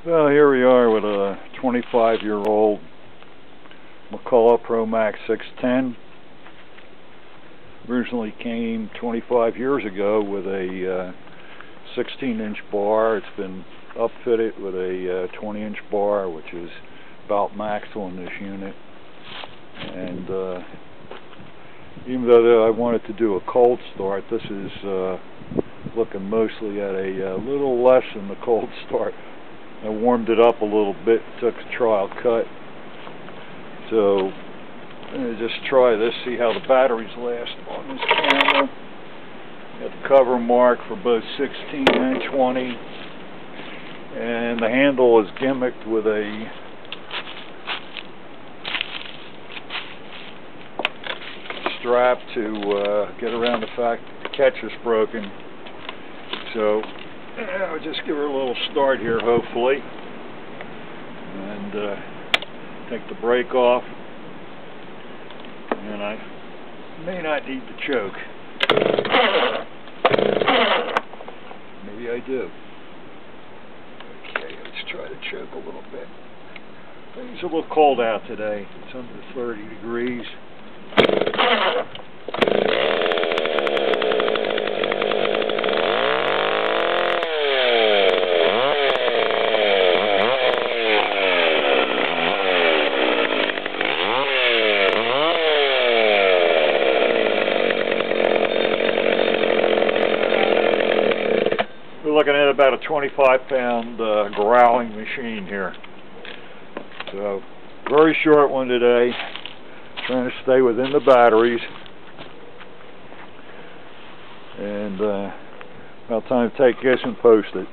Well, here we are with a 25-year-old McCullough ProMac 610. Originally came 25 years ago with a 16-inch bar. It's been upfitted with a 20-inch bar, which is about max on this unit. And even though I wanted to do a cold start, this is looking mostly at a little less than the cold start. I warmed it up a little bit, took a trial cut. So I'm going to just try this, see how the batteries last on this camera. Got the cover mark for both 16 and 20. And the handle is gimmicked with a strap to get around the fact that the catch is broken. So I'll just give her a little start here, hopefully, and take the brake off. And I may not need to choke. Maybe I do. Okay, let's try to choke a little bit. It's a little cold out today. It's under 30 degrees. We're looking at about a 25-pound growling machine here. So, very short one today. Trying to stay within the batteries. And about time to take this and post it.